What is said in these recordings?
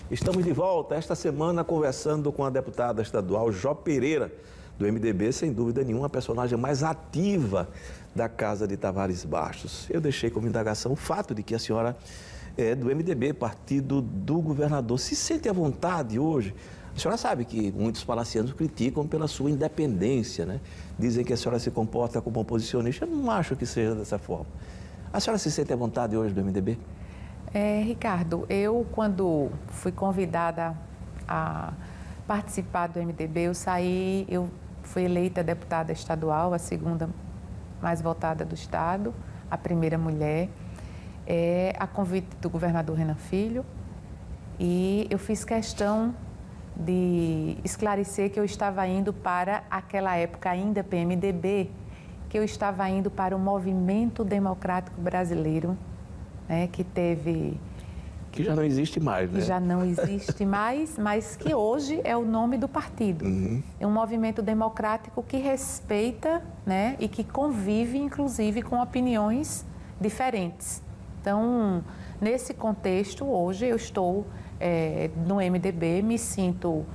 Estamos de volta esta semana conversando com a deputada estadual Jó Pereira, do MDB, sem dúvida nenhuma, a personagem mais ativa da Casa de Tavares Bastos. Eu deixei como indagação o fato de que a senhora é do MDB, partido do governador. Se sente à vontade hoje? A senhora sabe que muitos palacianos criticam pela sua independência, né? Dizem que a senhora se comporta como oposicionista. Eu não acho que seja dessa forma. A senhora se sente à vontade hoje do MDB? Ricardo, eu quando fui convidada a participar do MDB, eu fui eleita deputada estadual, a segunda mais votada do estado, a primeira mulher, a convite do governador Renan Filho, e eu fiz questão de esclarecer que eu estava indo para, aquela época ainda PMDB, que eu estava indo para o Movimento Democrático Brasileiro, né, que já não existe mais, né? Que já não existe mais, mas que hoje é o nome do partido. Uhum. É um movimento democrático que respeita, né, e que convive, inclusive, com opiniões diferentes. Então, nesse contexto, hoje eu estou no MDB, me sinto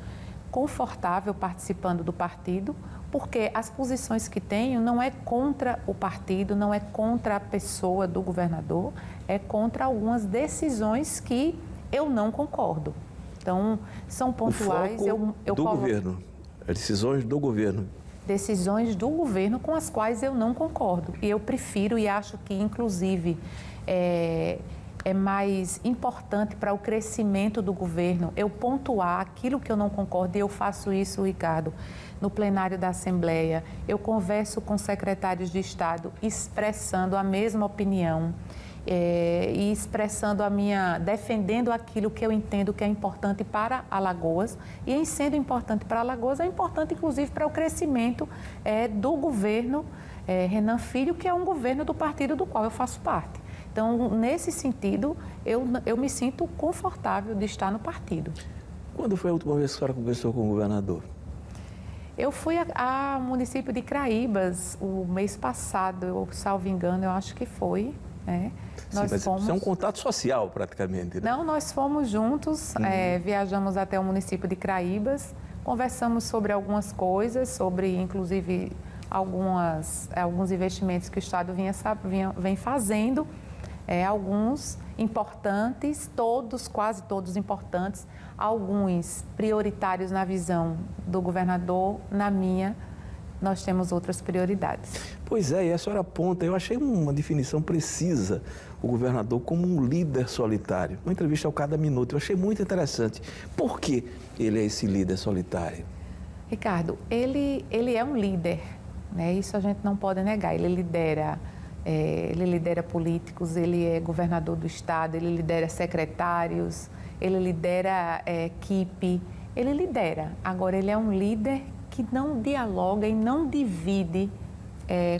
confortável participando do partido, porque as posições que tenho não é contra o partido, não é contra a pessoa do governador, é contra algumas decisões que eu não concordo. Então, são pontuais. Governo, as decisões do governo. Decisões do governo com as quais eu não concordo. E eu prefiro e acho que, inclusive, é mais importante para o crescimento do governo eu pontuar aquilo que eu não concordo, e eu faço isso, Ricardo, no plenário da Assembleia. Eu converso com secretários de Estado expressando a mesma opinião e expressando defendendo aquilo que eu entendo que é importante para Alagoas, e em sendo importante para Alagoas, é importante inclusive para o crescimento do governo Renan Filho, que é um governo do partido do qual eu faço parte. Então, nesse sentido, eu me sinto confortável de estar no partido. Quando foi a última vez que a senhora conversou com o governador? Eu fui ao município de Craíbas o mês passado, salvo engano, eu acho que foi. Isso é um contato social, praticamente, né? Não, nós fomos juntos, viajamos até o município de Craíbas, conversamos sobre algumas coisas, sobre, inclusive, alguns investimentos que o Estado vem fazendo, alguns importantes, quase todos importantes, alguns prioritários na visão do governador, na minha, nós temos outras prioridades. Pois é, e a senhora aponta, eu achei uma definição precisa, o governador como um líder solitário. Uma entrevista ao Cada Minuto, eu achei muito interessante. Por que ele é esse líder solitário? Ricardo, ele é um líder, né? Isso a gente não pode negar. Ele lidera políticos, ele é governador do estado, ele lidera secretários, ele lidera equipe, ele lidera. Agora, ele é um líder que não dialoga e não divide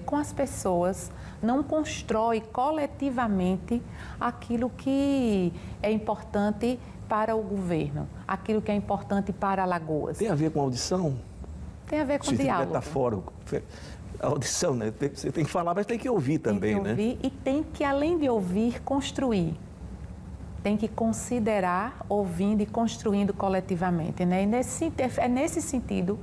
com as pessoas, não constrói coletivamente aquilo que é importante para o governo, aquilo que é importante para Alagoas. Tem a ver com audição? Tem a ver com diálogo. Metafórico. A audição, né? Você tem que falar, mas tem que ouvir também, né? Tem que ouvir, e tem que, além de ouvir, construir. Tem que considerar, ouvindo e construindo coletivamente, né? E é nesse sentido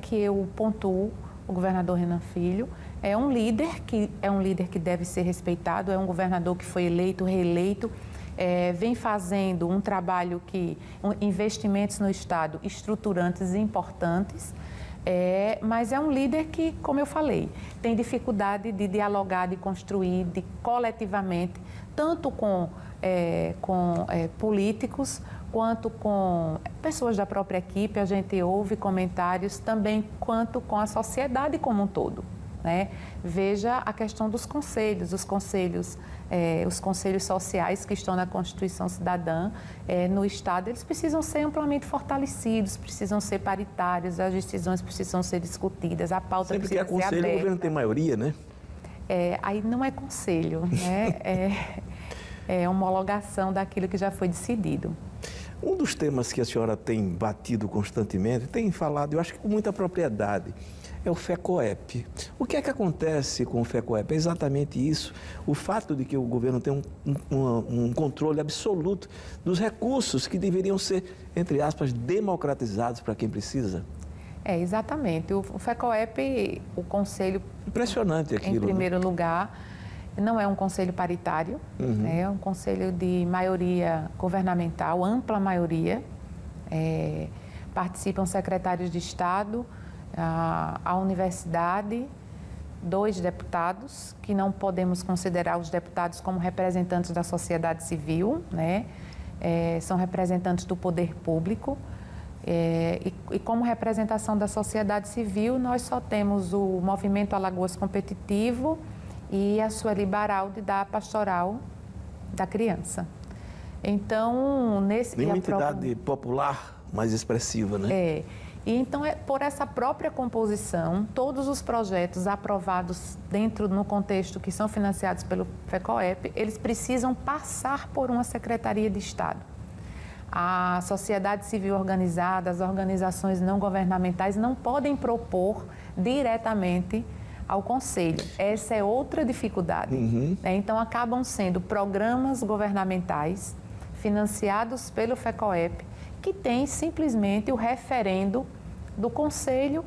que eu pontuo o governador Renan Filho. É um líder que deve ser respeitado, é um governador que foi eleito, reeleito, vem fazendo um trabalho investimentos no Estado estruturantes e importantes, mas é um líder que, como eu falei, tem dificuldade de dialogar, de construir, coletivamente, tanto com políticos, quanto com pessoas da própria equipe. A gente ouve comentários também, quanto com a sociedade como um todo, né? Veja a questão dos conselhos, os conselhos sociais que estão na Constituição Cidadã no Estado, eles precisam ser amplamente fortalecidos, precisam ser paritários, as decisões precisam ser discutidas, a pauta sempre precisa que é ser conselho, aberta. O governo tem maioria, né? Aí não é conselho, né? É homologação daquilo que já foi decidido. Um dos temas que a senhora tem batido constantemente, tem falado, eu acho que com muita propriedade, é o FECOEP. O que é que acontece com o FECOEP? É exatamente isso, o fato de que o governo tem um controle absoluto dos recursos que deveriam ser, entre aspas, democratizados para quem precisa. Exatamente. O FECOEP, o conselho... Impressionante aquilo. Em primeiro lugar, não é um conselho paritário, é um conselho de maioria governamental, ampla maioria. Participam secretários de Estado, a universidade, 2 deputados, que não podemos considerar os deputados como representantes da sociedade civil, né? São representantes do poder público. E como representação da sociedade civil, nós só temos o Movimento Alagoas Competitivo e a Sueli Baraldi da Pastoral da Criança. Então, Nenhuma entidade popular mais expressiva, né? E então, por essa própria composição, todos os projetos aprovados no contexto que são financiados pelo FECOEP, eles precisam passar por uma Secretaria de Estado. A sociedade civil organizada, as organizações não governamentais não podem propor diretamente ao Conselho. Essa é outra dificuldade. Então, acabam sendo programas governamentais financiados pelo FECOEP, que tem simplesmente o referendo do Conselho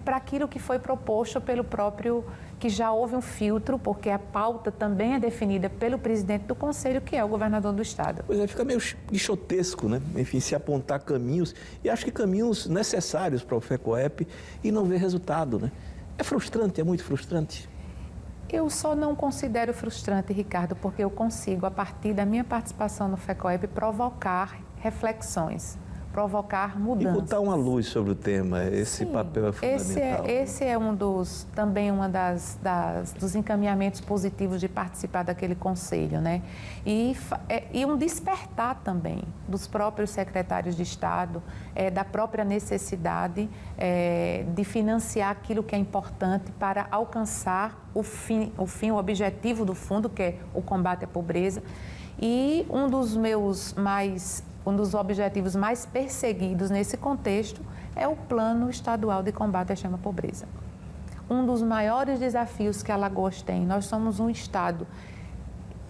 para aquilo que foi proposto pelo próprio, que já houve um filtro, porque a pauta também é definida pelo presidente do Conselho, que é o governador do Estado. Pois é, fica meio bichotesco, né? Enfim, se apontar caminhos, e acho que caminhos necessários para o FECOEP e não ver resultado, né? É frustrante, é muito frustrante. Eu só não considero frustrante, Ricardo, porque eu consigo, a partir da minha participação no FECOEP, provocar reflexões, provocar mudanças. E botar uma luz sobre o tema, esse papel é fundamental. Esse é também dos encaminhamentos positivos de participar daquele conselho, né? E um despertar também dos próprios secretários de Estado, da própria necessidade de financiar aquilo que é importante para alcançar o objetivo do fundo, que é o combate à pobreza. E um dos objetivos mais perseguidos nesse contexto é o Plano Estadual de Combate à Extrema Pobreza. Um dos maiores desafios que Alagoas tem, nós somos um estado,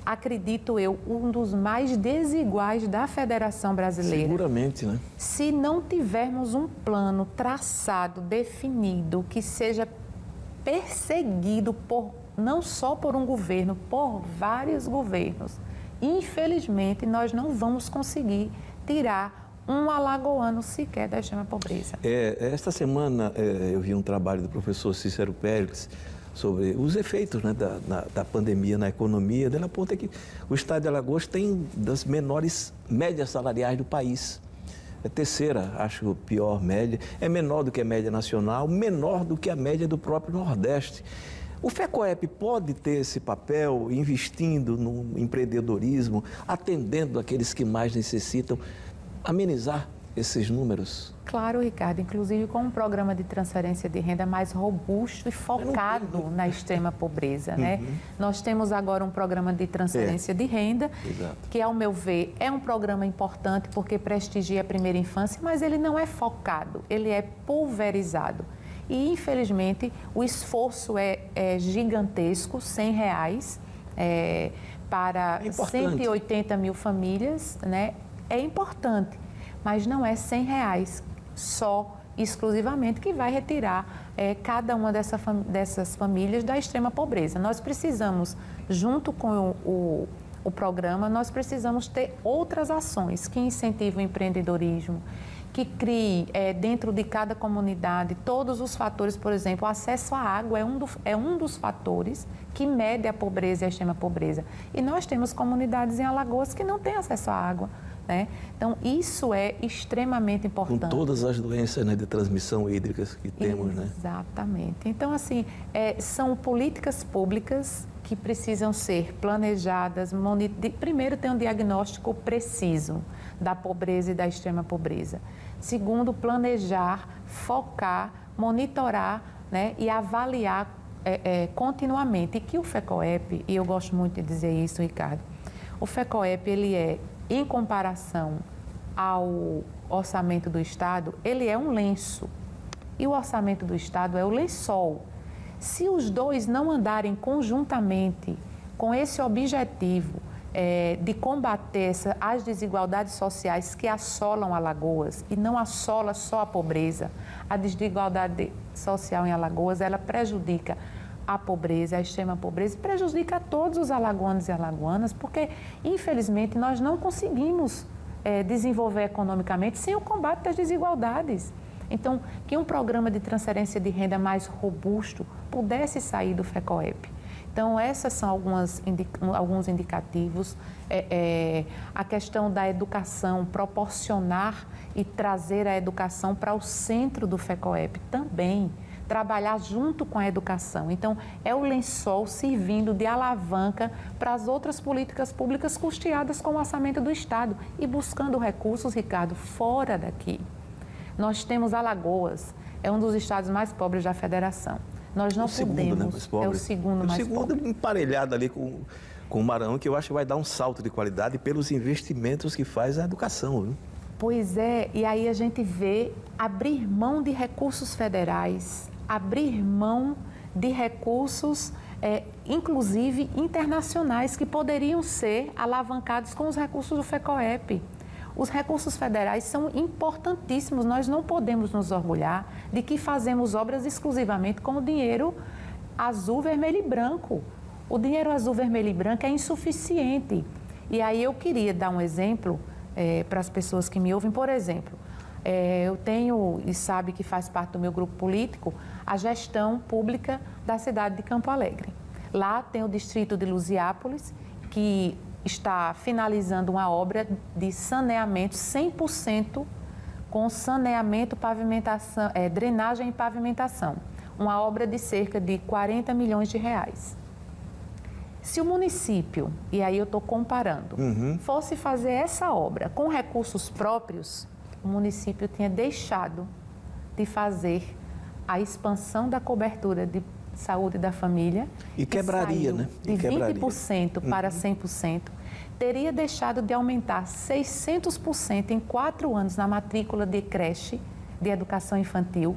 acredito eu, um dos mais desiguais da Federação Brasileira. Seguramente, né? Se não tivermos um plano traçado, definido, que seja perseguido não só por um governo, por vários governos, infelizmente, nós não vamos conseguir tirar um alagoano sequer da extrema pobreza. Esta semana eu vi um trabalho do professor Cícero Pérez sobre os efeitos, né, da pandemia na economia. Ele aponta que o estado de Alagoas tem das menores médias salariais do país. É terceira, acho, pior média. É menor do que a média nacional, menor do que a média do próprio Nordeste. O FECOEP pode ter esse papel investindo no empreendedorismo, atendendo aqueles que mais necessitam, amenizar esses números? Claro, Ricardo, inclusive com um programa de transferência de renda mais robusto e focado na extrema pobreza, né? Nós temos agora um programa de transferência de renda, que, ao meu ver, é um programa importante porque prestigia a primeira infância, mas ele não é focado, ele é pulverizado. E, infelizmente, o esforço é gigantesco, R$100 para 180 mil famílias, né? É importante, mas não é R$100 só, exclusivamente, que vai retirar cada uma dessas famílias da extrema pobreza. Nós precisamos, junto com o programa, nós precisamos ter outras ações que incentivam o empreendedorismo, que crie dentro de cada comunidade todos os fatores. Por exemplo, o acesso à água é um dos fatores que mede a pobreza e a extrema pobreza. E nós temos comunidades em Alagoas que não têm acesso à água, né? Então, isso é extremamente importante. Com todas as doenças, né, de transmissão hídrica que temos, né? Exatamente. Então, assim, são políticas públicas que precisam ser planejadas. Primeiro, ter um diagnóstico preciso da pobreza e da extrema pobreza. Segundo, planejar, focar, monitorar, né, e avaliar continuamente. E que o FECOEP, e eu gosto muito de dizer isso, Ricardo, o FECOEP, ele em comparação ao orçamento do Estado, ele é um lenço e o orçamento do Estado é o lençol. Se os dois não andarem conjuntamente com esse objetivo de combater as desigualdades sociais que assolam Alagoas, e não assola só a pobreza, a desigualdade social em Alagoas, ela prejudica a pobreza, a extrema pobreza, prejudica a todos os alagoanos e alagoanas, porque, infelizmente, nós não conseguimos desenvolver economicamente sem o combate das desigualdades. Então, que um programa de transferência de renda mais robusto pudesse sair do FECOEP. Então, essas são alguns indicativos. A questão da educação, proporcionar e trazer a educação para o centro do FECOEP também, trabalhar junto com a educação. Então, é o lençol servindo de alavanca para as outras políticas públicas custeadas com o orçamento do Estado e buscando recursos, Ricardo, fora daqui. Nós temos Alagoas, é um dos estados mais pobres da federação. Nós não podemos, é o segundo mais pobre. O segundo emparelhado ali com o Maranhão, que eu acho que vai dar um salto de qualidade pelos investimentos que faz a educação, viu? Pois é, e aí a gente vê abrir mão de recursos federais, abrir mão de recursos, inclusive internacionais, que poderiam ser alavancados com os recursos do FECOEP. Os recursos federais são importantíssimos, nós não podemos nos orgulhar de que fazemos obras exclusivamente com o dinheiro azul, vermelho e branco. O dinheiro azul, vermelho e branco é insuficiente. E aí eu queria dar um exemplo para as pessoas que me ouvem. Por exemplo, eu tenho, e sabe que faz parte do meu grupo político, a gestão pública da cidade de Campo Alegre. Lá tem o distrito de Luziápolis, que está finalizando uma obra de saneamento 100% com saneamento, pavimentação, drenagem e pavimentação. Uma obra de cerca de 40 milhões de reais. Se o município, e aí eu estou comparando, fosse fazer essa obra com recursos próprios, o município tinha deixado de fazer a expansão da cobertura de saúde da família. E quebraria, né? De 20% para 100%, teria deixado de aumentar 600% em 4 anos na matrícula de creche de educação infantil.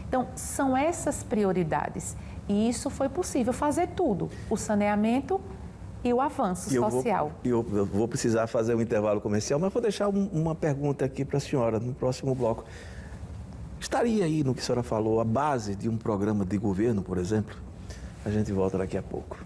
Então, são essas prioridades. E isso foi possível fazer tudo, o saneamento e o avanço social. Eu vou precisar fazer um intervalo comercial, mas vou deixar uma pergunta aqui para a senhora no próximo bloco. Estaria aí no que a senhora falou a base de um programa de governo, por exemplo? A gente volta daqui a pouco.